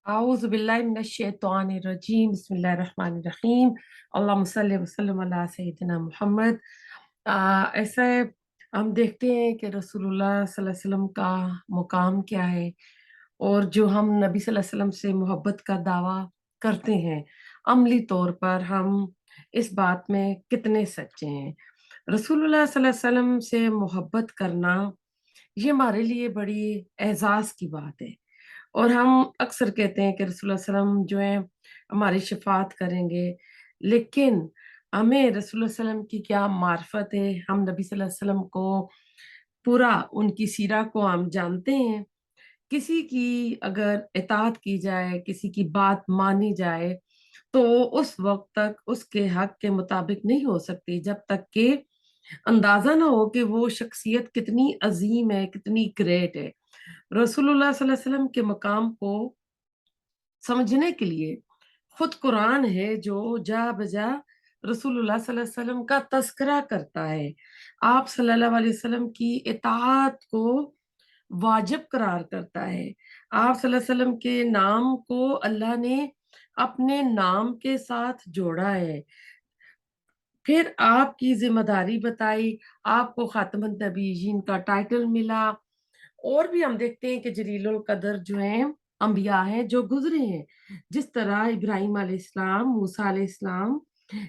आऊज़ु बिल्लाहि मिनश शैतानिर रजीम बिस्मिल्लाहिर रहमानिर रहीम अल्लाहुम्मा सल्लि व सल्लिम अला सय्यिदिना मुहम्मद। ऐसे हम देखते हैं कि रसूलुल्लाह सल्लल्लाहु अलैहि वसल्लम का मुकाम क्या है और जो हम नबी सल्लल्लाहु अलैहि वसल्लम से मोहब्बत का दावा करते हैं, अमली तौर पर हम इस बात में कितने सच्चे हैं। रसूलुल्लाह सल्लल्लाहु अलैहि वसल्लम से मोहब्बत करना ये हमारे लिए बड़ी एजाज़ की बात है। और हम अक्सर कहते हैं कि रसूलुल्लाह सल्लम जो है हमारी शफ़ाअत करेंगे, लेकिन हमें रसूलुल्लाह सल्लम की क्या मार्फत है, हम नबी सल्लल्लाहु अलैहि वसल्लम को पूरा उनकी सीरा को हम जानते हैं। किसी की अगर इताअत की जाए, किसी की बात मानी जाए, तो उस वक़्त तक उसके हक़ के मुताबिक नहीं हो सकती जब तक कि अंदाज़ा ना हो कि वो शख्सियत कितनी अज़ीम है, कितनी ग्रेट है। रसूलुल्लाह सल्लल्लाहु अलैहि वसल्लम के मकाम को समझने के लिए खुद कुरान है जो जा बजा रसूलुल्लाह सल्लल्लाहु अलैहि वसल्लम का तज़किरा करता है। आप सल्लल्लाहु अलैहि वसल्लम की इताअत को वाजिब करार करता है। आप सल्लल्लाहु अलैहि वसल्लम के नाम को अल्लाह ने अपने नाम के साथ जोड़ा है। फिर आपकी ज़िम्मेदारी बताई, आपको खातमुन नबीयीन का टाइटल मिला। और भी हम देखते हैं कि जलीलुल कदर जो हैं अंबिया हैं जो गुजरे हैं, जिस तरह इब्राहिम अलैहिस्सलाम, मूसा अलैहिस्सलाम,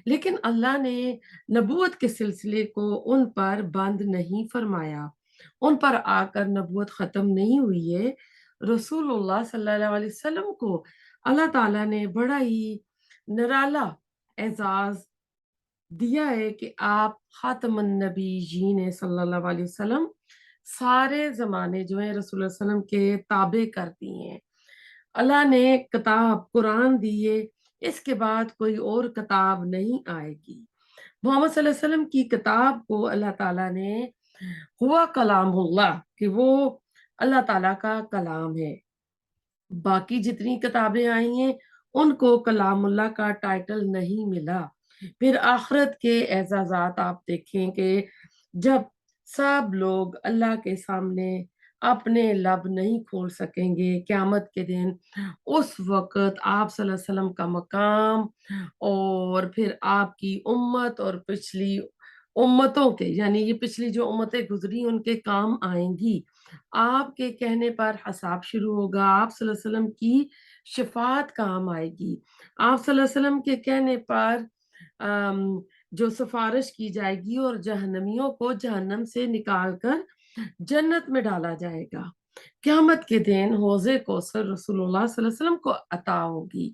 लेकिन अल्लाह ने नबूवत के सिलसिले को उन पर बंद नहीं फरमाया, उन पर आकर नबूवत खत्म नहीं हुई है। रसूलुल्लाह सल्लल्लाहु अलैहि वसल्लम को अल्लाह ताला ने बड़ा ही निराला एजाज दिया है कि आप खातमुन नबीयीन हैं सल्लल्लाहु अलैहि वसल्लम। सारे ज़माने जो हैं रसूलुल्लाह सल्लम के ताबे कर दिए हैं। अल्लाह ने किताब कुरान दी है, इसके बाद कोई और किताब नहीं आएगी। मोहम्मद सल्लल्लाहु अलैहि वसल्लम की किताब को अल्लाह ताला ने हुआ कलामुल्लाह कि वो अल्लाह ताला का कलाम है। बाकी जितनी किताबें आई हैं, उनको कलामुल्लाह का टाइटल नहीं मिला। फिर आखिरत के एजाज़ात आप देखें कि जब सब लोग अल्लाह के सामने अपने लब नहीं खोल सकेंगे क़यामत के दिन, उस वक़्त आप सल्लल्लाहु अलैहि वसल्लम का मकाम और फिर आपकी उम्मत और पिछली उम्मतों के यानी ये पिछली जो उम्मतें गुज़री उनके काम आएँगी। आपके कहने पर हिसाब शुरू होगा, आप सल्लल्लाहु अलैहि वसल्लम की शफ़ाअत काम आएगी। आप सल्लल्लाहु अलैहि वसल्लम के कहने पर जो सिफ़ारिश की जाएगी और जहन्नमियों को जहन्नम से निकाल कर जन्नत में डाला जाएगा। क़यामत के दिन हौज़े कौसर रसूलुल्लाह सल्लल्लाहु अलैहि वसल्लम को अता होगी।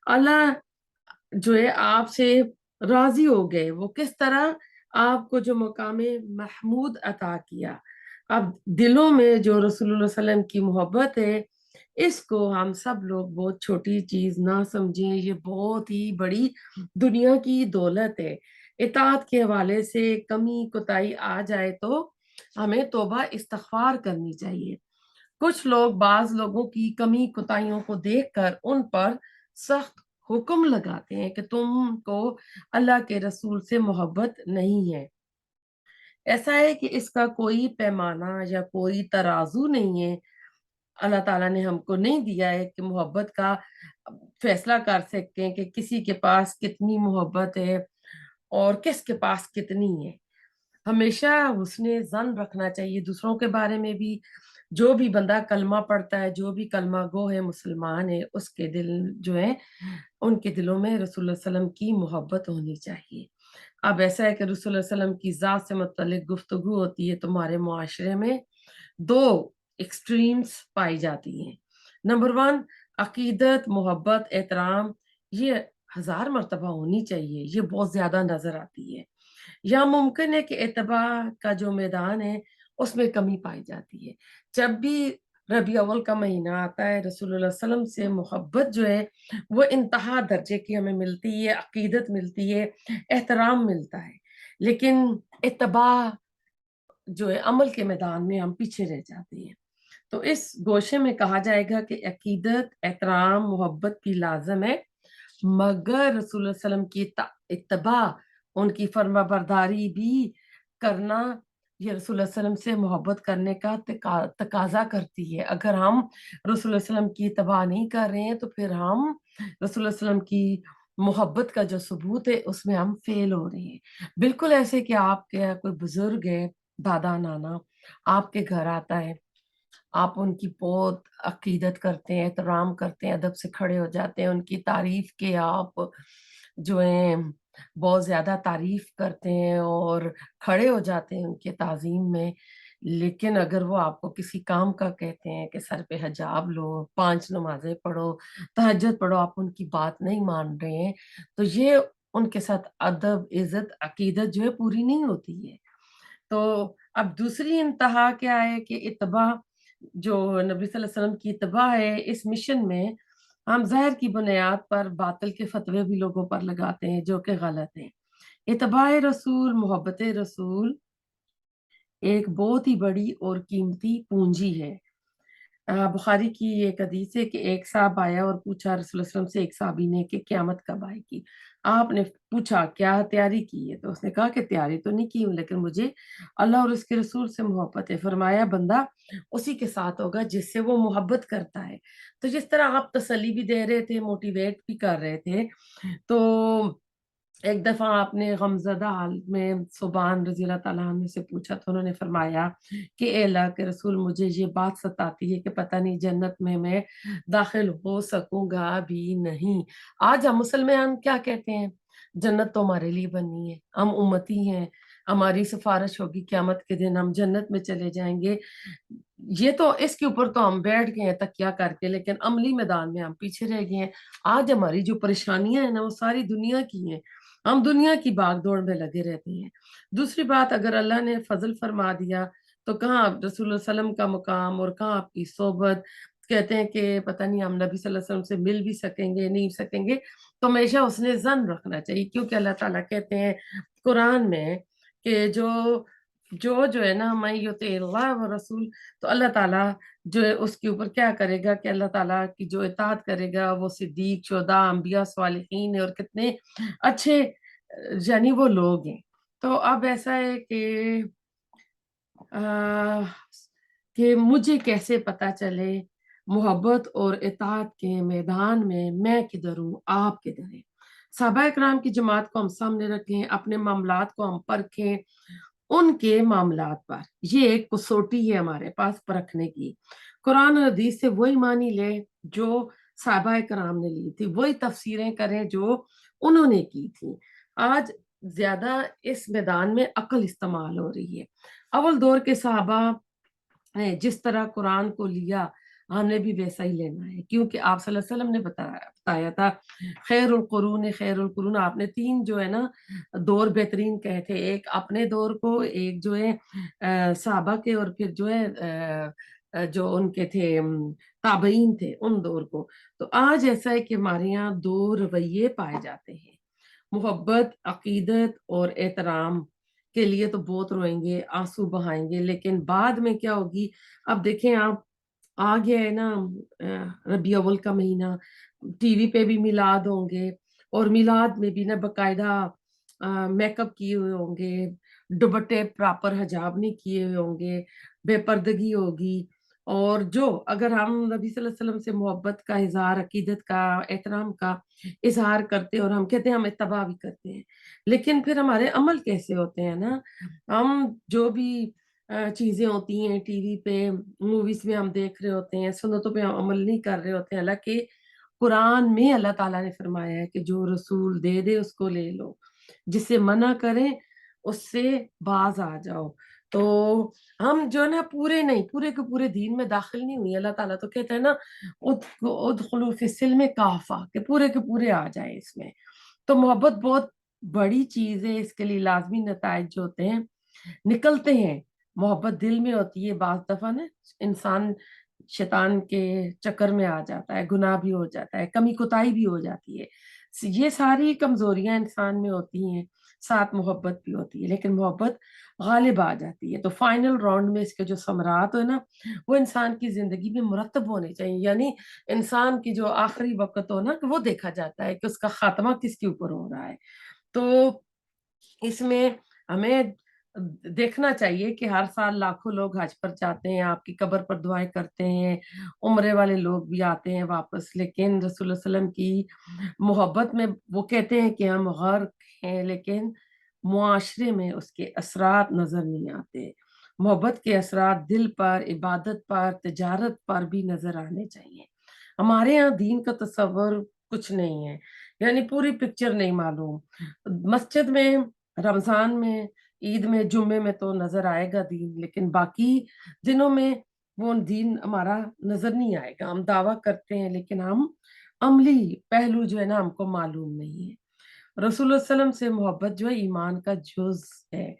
अल्लाह जो है आपसे राज़ी हो गए, वो किस तरह आपको जो मकामे महमूद अता किया। अब दिलों में जो रसूलुल्लाह सल्लल्लाहु अलैहि वसल्लम की मोहब्बत है, इसको हम सब लोग बहुत छोटी चीज़ ना समझें, ये बहुत ही बड़ी दुनिया की दौलत है। इताअत के हवाले से कमी कोताही आ जाए तो हमें तौबा इस्तिग़फ़ार करनी चाहिए। कुछ लोग बाज़ लोगों की कमी कोताहियों को देखकर उन पर सख्त हुक्म लगाते हैं कि तुमको अल्लाह के रसूल से मोहब्बत नहीं है। ऐसा है कि इसका कोई पैमाना या कोई तराजू नहीं है। अल्लाह ताला ने हमको नहीं दिया है कि मोहब्बत का फैसला कर सकते हैं कि किसी के पास कितनी मोहब्बत है और किसके पास कितनी है। हमेशा हुस्ने ज़न रखना चाहिए दूसरों के बारे में भी। जो भी बंदा कलमा पढ़ता है, जो भी कलमा गो है, मुसलमान है, उसके दिल जो है, उनके दिलों में रसूलुल्लाह सल्लल्लाहु अलैहि वसल्लम की मोहब्बत होनी चाहिए। अब ऐसा है कि रसूलुल्लाह सल्लल्लाहु अलैहि वसल्लम की ज़ात से मुतल्लिक़ गुफ्तगू होती है, तो हमारे मुआशरे में 2 एक्सट्रीम्स पाई जाती हैं। नंबर 1 अक़ीदत, मोहब्बत, एहतराम ये हज़ार मर्तबा होनी चाहिए, ये बहुत ज़्यादा नज़र आती है। या मुमकिन है कि इत्तबा का जो मैदान है, उसमें कमी पाई जाती है। जब भी रबी अव्वल का महीना आता है, रसूलुल्लाह सल्लल्लाहु अलैहि वसल्लम से मोहब्बत जो है, वो इंतहा दर्जे की हमें मिलती है, अक़ीदत मिलती है, एहतराम मिलता है। लेकिन इत्तबा जो है, अमल के मैदान में हम पीछे रह जाते हैं। तो इस गोशे में कहा जाएगा कि अक़ीदत, एहतराम, मोहब्बत की लाज़िम है, मगर रसूलुल्लाह सल्लल्लाहु अलैहि वसल्लम की इत्तबा, उनकी फर्माबरदारी भी करना یہ رسول اللہ صلی اللہ علیہ وسلم سے محبت کرنے کا تقاضا کرتی ہے۔ اگر ہم رسول اللہ صلی اللہ علیہ وسلم کی اتباع نہیں کر رہے ہیں تو پھر ہم رسول اللہ صلی اللہ علیہ وسلم کی محبت کا جو ثبوت ہے اس میں ہم فیل ہو رہے ہیں۔ بالکل ایسے کہ آپ کے کوئی بزرگ ہے، دادا نانا آپ کے گھر آتا ہے، آپ ان کی بہت عقیدت کرتے ہیں، احترام کرتے ہیں، ادب سے کھڑے ہو جاتے ہیں، ان کی تعریف کے آپ جو ہیں بہت زیادہ تعریف کرتے ہیں اور کھڑے ہو جاتے ہیں ان کے تعظیم میں۔ لیکن اگر وہ آپ کو کسی کام کا کہتے ہیں کہ سر پہ حجاب لو، 5 نمازیں پڑھو، تہجد پڑھو، آپ ان کی بات نہیں مان رہے ہیں، تو یہ ان کے ساتھ ادب، عزت، عقیدت جو ہے پوری نہیں ہوتی ہے۔ تو اب دوسری انتہا کیا ہے کہ اتباع، جو نبی صلی اللہ علیہ وسلم کی اتباع ہے، اس مشن میں ہم ظاہر کی بنیاد پر باطل کے فتوے بھی لوگوں پر لگاتے ہیں جو کہ غلط ہیں۔ اتباع رسول، محبت رسول ایک بہت ہی بڑی اور قیمتی پونجی ہے۔ بخاری کی ایک حدیث ہے کہ ایک صاحب آیا اور پوچھا رسول اللہ صلی اللہ علیہ وسلم سے، ایک صحابی نے، کہ قیامت کب آئے گی؟ آپ نے پوچھا کیا تیاری کی ہے؟ تو اس نے کہا کہ تیاری تو نہیں کی ہوں، لیکن مجھے اللہ اور اس کے رسول سے محبت ہے۔ فرمایا بندہ اسی کے ساتھ ہوگا جس سے وہ محبت کرتا ہے۔ تو جس طرح آپ تسلی بھی دے رہے تھے، موٹیویٹ بھی کر رہے تھے، تو ایک دفعہ آپ نے غمزدہ حال میں صوبان رضی اللہ تعالیٰ عنہ سے پوچھا تو انہوں نے فرمایا کہ اے اللہ کے رسول، مجھے یہ بات ستاتی ہے کہ پتہ نہیں جنت میں داخل ہو سکوں گا بھی نہیں۔ آج ہم مسلمان کیا کہتے ہیں؟ جنت تو ہمارے لیے بنی ہے، ہم امتی ہیں، ہماری سفارش ہوگی قیامت کے دن، ہم جنت میں چلے جائیں گے۔ یہ تو اس کے اوپر تو ہم بیٹھ گئے ہیں تکیہ کر کے، لیکن عملی میدان میں ہم پیچھے رہ گئے ہیں۔ آج ہماری جو پریشانیاں ہیں نا وہ ساری دنیا کی ہیں، ہم دنیا کی بھاگ دوڑ میں لگے رہتے ہیں۔ دوسری بات، اگر اللہ نے فضل فرما دیا تو کہاں رسول اللہ صلی اللہ علیہ وسلم کا مقام اور کہاں آپ کی صحبت؟ کہتے ہیں کہ پتہ نہیں ہم نبی صلی اللہ علیہ وسلم سے مل بھی سکیں گے نہیں سکیں گے، تو ہمیشہ اس نے ظن رکھنا چاہیے، کیونکہ اللہ تعالیٰ کہتے ہیں قرآن میں کہ جو ہے نا میں یطیع اللہ و رسول، تو اللہ تعالیٰ جو ہے اس کے اوپر کیا کرے گا کہ اللہ تعالیٰ کی جو اطاعت کرے گا وہ صدیق، شہداء، انبیاء، صالحین ہے، اور کتنے اچھے یعنی وہ لوگ ہیں۔ تو اب ایسا ہے کہ مجھے کیسے پتا چلے محبت اور اطاعت کے میدان میں کدھر ہوں، آپ کدھر ہیں؟ صحابہ اکرام کی جماعت کو ہم سامنے رکھیں، اپنے معاملات کو ہم پرکھیں، ان کے معاملات پر یہ ایک کسوٹی ہے ہمارے پاس پرکھنے کی۔ قرآن اور حدیث سے وہی معنی لے جو صحابہ کرام نے لی تھی، وہی تفسیریں کریں جو انہوں نے کی تھی۔ آج زیادہ اس میدان میں عقل استعمال ہو رہی ہے۔ اول دور کے صحابہ نے جس طرح قرآن کو لیا، ہم نے بھی ویسا ہی لینا ہے، کیونکہ آپ صلی اللہ علیہ وسلم نے بتایا تھا خیر القرون، آپ نے 3 جو ہے نا دور بہترین کہے تھے، ایک اپنے دور کو، ایک جو ہے صحابہ کے، اور پھر جو ہے جو ان کے تھے تابعین تھے ان دور کو۔ تو آج ایسا ہے کہ ہمارے یہاں 2 رویے پائے جاتے ہیں، محبت، عقیدت اور احترام کے لیے تو بہت روئیں گے، آنسو بہائیں گے، لیکن بعد میں کیا ہوگی؟ اب دیکھیں آپ، آ گیا ہے نا ربیع اول کا مہینہ، ٹی وی پہ بھی میلاد ہوں گے، اور میلاد میں بھی نا باقاعدہ میک اپ کیے ہوئے ہوں گے، دوپٹے پراپر حجاب نہیں کیے ہوئے ہوں گے، بے پردگی ہوگی۔ اور جو اگر ہم نبی صلی اللہ علیہ وسلم سے محبت کا اظہار، عقیدت کا، احترام کا اظہار کرتے ہیں، اور ہم کہتے ہیں ہم اتباع بھی کرتے ہیں، لیکن پھر ہمارے عمل کیسے ہوتے ہیں نا؟ ہم جو بھی چیزیں ہوتی ہیں ٹی وی پہ، موویز میں ہم دیکھ رہے ہوتے ہیں، سنتوں پہ ہم عمل نہیں کر رہے ہوتے ہیں، حالانکہ قرآن میں اللہ تعالیٰ نے فرمایا ہے کہ جو رسول دے دے اس کو لے لو، جس سے منع کریں اس سے باز آ جاؤ۔ تو ہم جو ہے نا پورے نہیں، پورے کے پورے دین میں داخل نہیں ہوئی۔ اللہ تعالیٰ تو کہتا ہے نا ادخلوا فی السلم کافہ، کہ پورے کے پورے آ جائیں اس میں۔ تو محبت بہت بڑی چیز ہے، اس کے لیے لازمی نتائج جو ہوتے ہیں نکلتے ہیں۔ محبت دل میں ہوتی ہے، بعض دفعہ نا انسان شیطان کے چکر میں آ جاتا ہے، گناہ بھی ہو جاتا ہے، کمی کوتاہی بھی ہو جاتی ہے، یہ ساری کمزوریاں انسان میں ہوتی ہیں، ساتھ محبت بھی ہوتی ہے، لیکن محبت غالب آ جاتی ہے۔ تو فائنل راؤنڈ میں اس کے جو ثمرات ہو نا وہ انسان کی زندگی میں مرتب ہونے چاہیے، یعنی انسان کی جو آخری وقت ہو نا وہ دیکھا جاتا ہے کہ اس کا خاتمہ کس کے اوپر ہو رہا ہے۔ تو اس میں ہمیں देखना चाहिए कि हर साल लाखों लोग हज पर जाते हैं, आपकी कब्र पर दुआएं करते हैं, उम्रे वाले लोग भी आते हैं वापस, लेकिन रसूल सल्लम की मोहब्बत में वो कहते हैं कि हम गर्क हैं, लेकिन मुआशरे में उसके असरात नजर नहीं आते। मोहब्बत के असरात दिल पर, इबादत पर, तिजारत पर भी नजर आने चाहिए। हमारे यहाँ दीन का तस्वर कुछ नहीं है, यानी पूरी पिक्चर नहीं मालूम। मस्जिद में, रमजान में, ईद में, जुम्मे में तो नजर आएगा दीन, लेकिन बाकी दिनों में वो दीन हमारा नजर नहीं आएगा। हम दावा करते हैं लेकिन हम अमली पहलू जो है ना हमको मालूम नहीं है। रसूलुल्लाह सल्लम से मोहब्बत जो है ईमान का जुज है।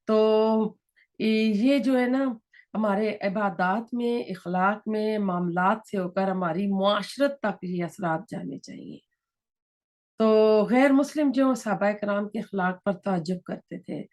तो ये जो है ना हमारे इबादत में, इखलाक में, मामलात से होकर हमारी मुआशरत तक ये असरात जाने चाहिए। तो गैर मुस्लिम जो सहाबा कराम के अखलाक पर ताज्जुब करते थे,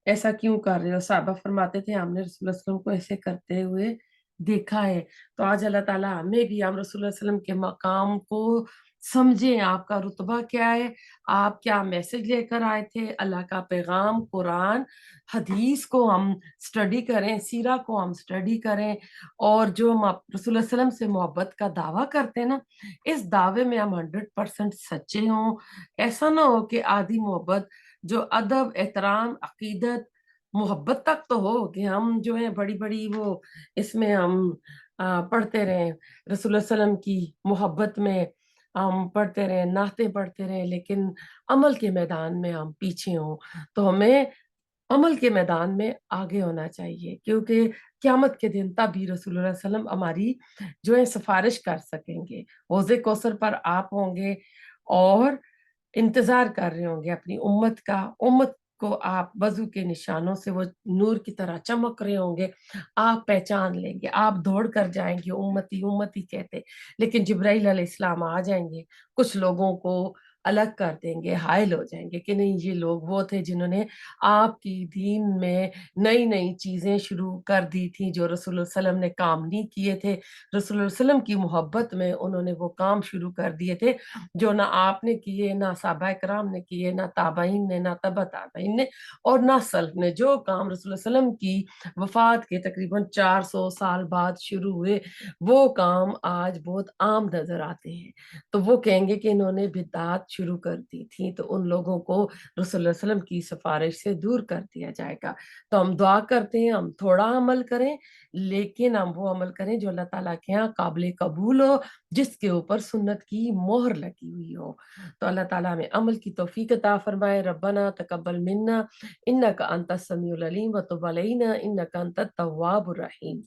ऐसा क्यों कर रहे हो? साहबा फरमाते थे हमने रसूलुल्लाह सल्लल्लाहु अलैहि वसल्लम को ऐसे करते हुए देखा है। तो आज अल्लाह ताला हमें भी, हम रसूलुल्लाह सल्लल्लाहु अलैहि वसल्लम के मकाम को समझें, आपका रुतबा क्या है, आप क्या मैसेज लेकर आए थे, अल्लाह का पैगाम, कुरान, हदीस को हम स्टडी करें, सीरा को हम स्टडी करें, और जो हम रसूलुल्लाह सल्लल्लाहु अलैहि वसल्लम से मोहब्बत का दावा करते हैं ना, इस दावे में हम 100% सच्चे हों। ऐसा ना हो कि आधी मोहब्बत जो अदब, एहतराम, अकीदत, मोहब्बत तक तो हो कि हम जो है बड़ी बड़ी वो इसमें हम पढ़ते रहें, रसूलुल्लाह सल्लम की मोहब्बत में हम पढ़ते रहें, नाते पढ़ते रहें, लेकिन अमल के मैदान में हम पीछे हों। तो हमें अमल के मैदान में आगे होना चाहिए, क्योंकि क़यामत के दिन तभी रसूलुल्लाह सल्लम हमारी जो है सिफारिश कर सकेंगे। हौज़े कौसर पर आप होंगे और इंतजार कर रहे होंगे अपनी उम्मत का। उम्मत को आप वजू के निशानों से वो नूर की तरह चमक रहे होंगे, आप पहचान लेंगे, आप दौड़ कर जाएंगे उम्मती उम्मती कहते, लेकिन जिब्राइल अलैहिस्सलाम आ जाएंगे, कुछ लोगों को अलग कर देंगे, हायल हो जाएंगे कि नहीं ये लोग वो थे जिन्होंने आपकी दीन में नई नई चीजें शुरू कर दी थी, जो रसूलुल्लाह सल्लम ने काम नहीं किए थे। रसूलुल्लाह सल्लम की मोहब्बत में उन्होंने वो काम शुरू कर दिए थे जो ना आपने किए, ना सहाबा कराम ने किए, ना ताबईन ने, ना तबा ताबईन ने, और ना सल्फ ने। जो काम रसूलुल्लाह सल्लम की वफात के तकरीबन 400 साल बाद शुरू हुए, वो काम आज बहुत आम नजर आते हैं। तो वो कहेंगे कि इन्होंने बिदआत शुरू कर दी थी, तो उन लोगों को रसूलुल्लाह सल्लल्लाहु अलैहि वसल्लम की सिफारिश से दूर कर दिया जाएगा। तो हम दुआ करते हैं हम थोड़ा अमल करें, लेकिन हम वो अमल करें जो अल्लाह ताला के यहाँ काबिल कबूल हो, जिसके ऊपर सुन्नत की मोहर लगी हुई हो। तो अल्लाह ताला हमें अमल की तौफीक अता फरमाए। रब्बना तकब्बल मिन्ना इन्नका अंतस समीउल अलीम व तुब अलैना इन्नका अंतत तव्वाबुर रहीम।